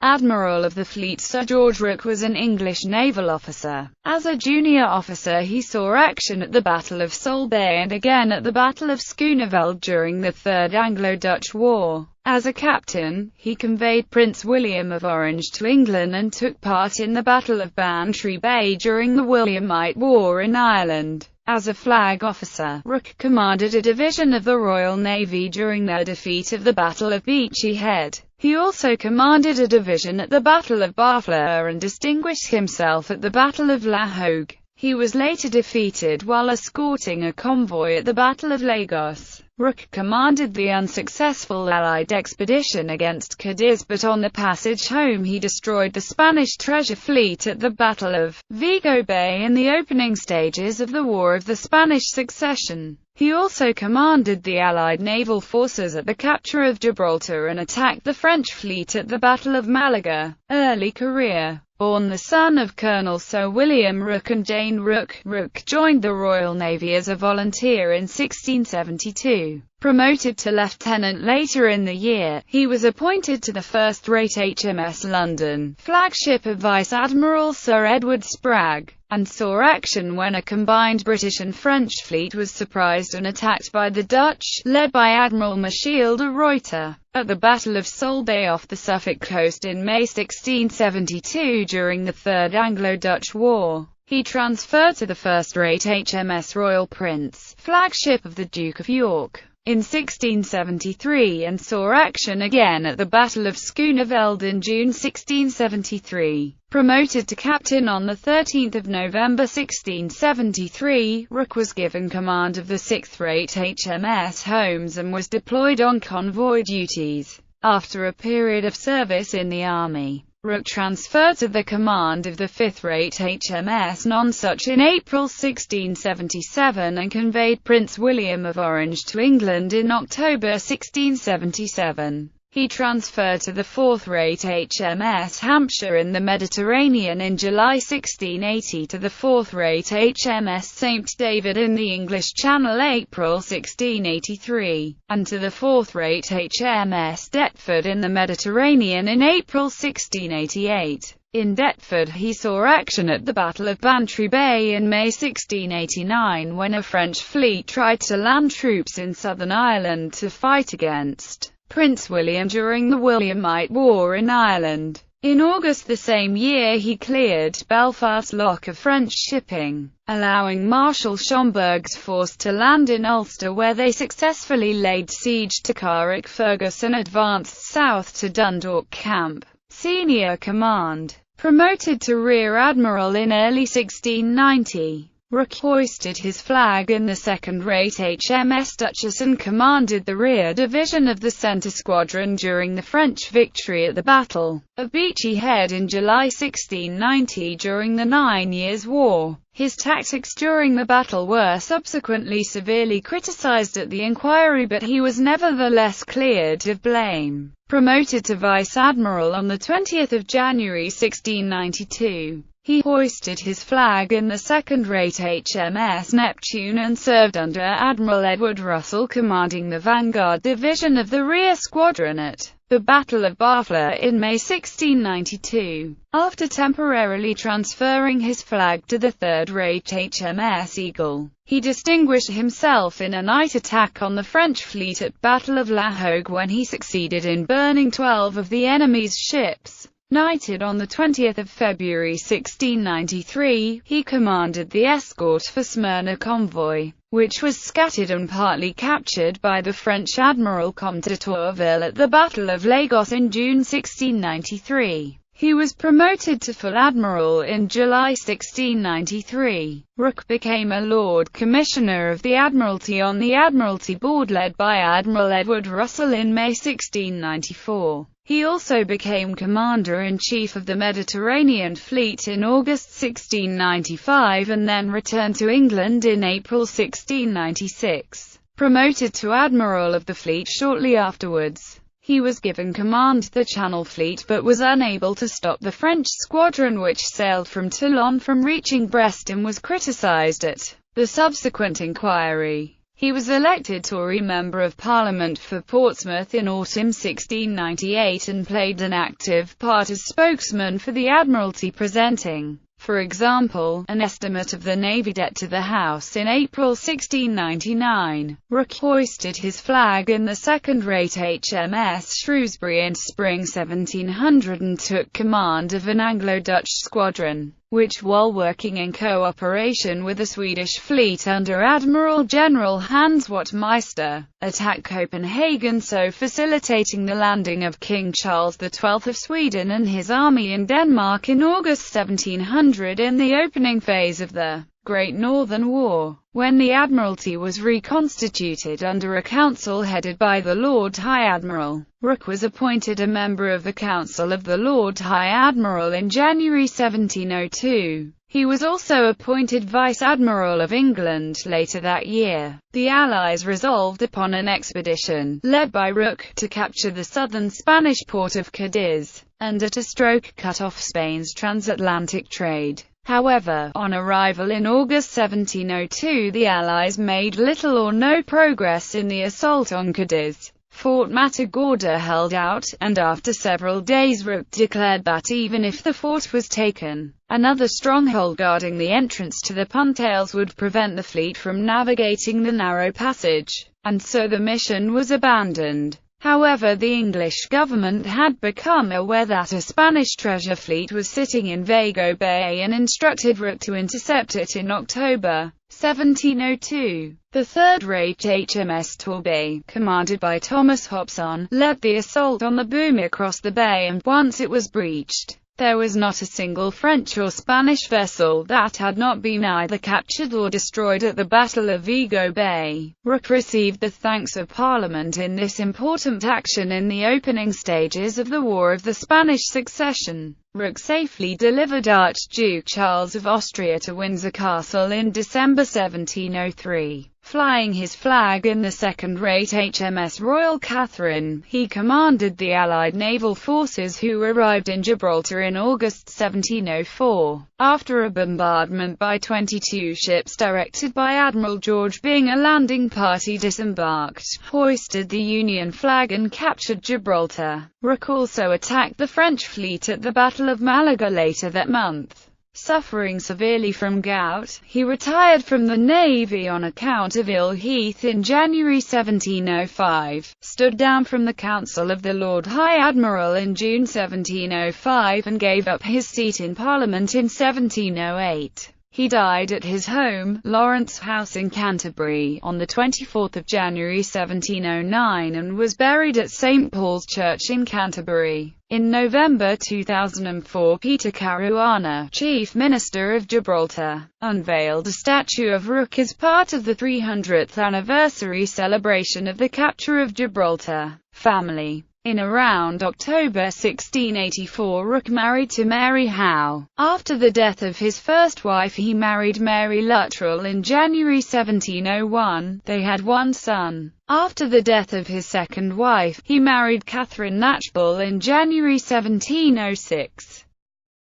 Admiral of the Fleet Sir George Rooke was an English naval officer. As a junior officer he saw action at the Battle of Solebay and again at the Battle of Schooneveld during the Third Anglo-Dutch War. As a captain, he conveyed Prince William of Orange to England and took part in the Battle of Bantry Bay during the Williamite War in Ireland. As a flag officer, Rooke commanded a division of the Royal Navy during their defeat of the Battle of Beachy Head. He also commanded a division at the Battle of Barfleur and distinguished himself at the Battle of La Hogue. He was later defeated while escorting a convoy at the Battle of Lagos. Rooke commanded the unsuccessful Allied expedition against Cadiz, but on the passage home he destroyed the Spanish treasure fleet at the Battle of Vigo Bay in the opening stages of the War of the Spanish Succession. He also commanded the Allied naval forces at the capture of Gibraltar and attacked the French fleet at the Battle of Malaga. Early career. Born the son of Colonel Sir William Rooke and Jane Rooke, Rooke joined the Royal Navy as a volunteer in 1672. Promoted to lieutenant later in the year, he was appointed to the first-rate HMS London, flagship of Vice Admiral Sir Edward Spragg, and saw action when a combined British and French fleet was surprised and attacked by the Dutch, led by Admiral Mikael de Ruyter, at the Battle of Solebay off the Suffolk coast in May 1672 during the Third Anglo-Dutch War. He transferred to the first-rate HMS Royal Prince, flagship of the Duke of York, in 1673 and saw action again at the Battle of Schooneveld in June 1673. Promoted to captain on 13 November 1673, Rooke was given command of the sixth-rate HMS Holmes and was deployed on convoy duties. After a period of service in the army, Rooke transferred to the command of the fifth-rate HMS Nonsuch in April 1677 and conveyed Prince William of Orange to England in October 1677. He transferred to the fourth-rate HMS Hampshire in the Mediterranean in July 1680 to the fourth-rate HMS St. David in the English Channel April 1683, and to the fourth-rate HMS Deptford in the Mediterranean in April 1688. In Deptford he saw action at the Battle of Bantry Bay in May 1689 when a French fleet tried to land troops in Southern Ireland to fight against Prince William during the Williamite War in Ireland. In August the same year he cleared Belfast Lock of French shipping, allowing Marshal Schomberg's force to land in Ulster where they successfully laid siege to Carrickfergus and advanced south to Dundalk Camp. Senior command. Promoted to Rear Admiral in early 1690. Rooke hoisted his flag in the second-rate HMS Duchess and commanded the rear division of the Centre Squadron during the French victory at the Battle of Beachy Head in July 1690 during the 9 Years' War. His tactics during the battle were subsequently severely criticised at the inquiry, but he was nevertheless cleared of blame. Promoted to Vice Admiral on 20 January 1692. He hoisted his flag in the second-rate HMS Neptune and served under Admiral Edward Russell commanding the Vanguard Division of the Rear Squadron at the Battle of Barfleur in May 1692. After temporarily transferring his flag to the third-rate HMS Eagle, he distinguished himself in a night attack on the French fleet at Battle of La Hogue when he succeeded in burning 12 of the enemy's ships. Knighted on 20 February 1693, he commanded the escort for Smyrna convoy, which was scattered and partly captured by the French Admiral Comte de Tourville at the Battle of Lagos in June 1693. He was promoted to full admiral in July 1693. Rooke became a Lord Commissioner of the Admiralty on the Admiralty Board led by Admiral Edward Russell in May 1694. He also became Commander-in-Chief of the Mediterranean Fleet in August 1695 and then returned to England in April 1696. Promoted to Admiral of the Fleet shortly afterwards. He was given command of the Channel Fleet but was unable to stop the French squadron which sailed from Toulon from reaching Brest and was criticised at the subsequent inquiry. He was elected Tory Member of Parliament for Portsmouth in autumn 1698 and played an active part as spokesman for the Admiralty, presenting, for example, an estimate of the Navy debt to the House in April 1699. Rooke hoisted his flag in the second-rate HMS Shrewsbury in spring 1700 and took command of an Anglo-Dutch squadron, which, while working in cooperation with the Swedish fleet under Admiral General Hans Wachtmeister, attacked Copenhagen, so facilitating the landing of King Charles XII of Sweden and his army in Denmark in August 1700 in the opening phase of the Great Northern War. When the Admiralty was reconstituted under a council headed by the Lord High Admiral, Rooke was appointed a member of the Council of the Lord High Admiral in January 1702. He was also appointed Vice Admiral of England later that year. The Allies resolved upon an expedition, led by Rooke, to capture the southern Spanish port of Cadiz, and at a stroke cut off Spain's transatlantic trade. However, on arrival in August 1702, the Allies made little or no progress in the assault on Cadiz. Fort Matagorda held out, and after several days Rooke declared that even if the fort was taken, another stronghold guarding the entrance to the Puntales would prevent the fleet from navigating the narrow passage, and so the mission was abandoned. However, the English government had become aware that a Spanish treasure fleet was sitting in Vigo Bay and instructed Rooke to intercept it in October 1702. The third-rate HMS Torbay, commanded by Thomas Hobson, led the assault on the boom across the bay, and once it was breached, there was not a single French or Spanish vessel that had not been either captured or destroyed at the Battle of Vigo Bay. Rooke received the thanks of Parliament in this important action in the opening stages of the War of the Spanish Succession. Rooke safely delivered Archduke Charles of Austria to Windsor Castle in December 1703. Flying his flag in the second-rate HMS Royal Catherine, he commanded the Allied naval forces who arrived in Gibraltar in August 1704. After a bombardment by 22 ships directed by Admiral George Byng, a landing party disembarked, hoisted the Union flag and captured Gibraltar. Rooke also attacked the French fleet at the Battle of Malaga later that month. Suffering severely from gout, he retired from the Navy on account of ill health in January 1705, stood down from the Council of the Lord High Admiral in June 1705, and gave up his seat in Parliament in 1708. He died at his home, Lawrence House in Canterbury, on 24 January 1709 and was buried at St Paul's Church in Canterbury. In November 2004, Peter Caruana, Chief Minister of Gibraltar, unveiled a statue of Rooke as part of the 300th anniversary celebration of the capture of Gibraltar. Family. In around October 1684, Rooke married to Mary Howe. After the death of his first wife, he married Mary Luttrell in January 1701. They had one son. After the death of his second wife, he married Catherine Knatchbull in January 1706.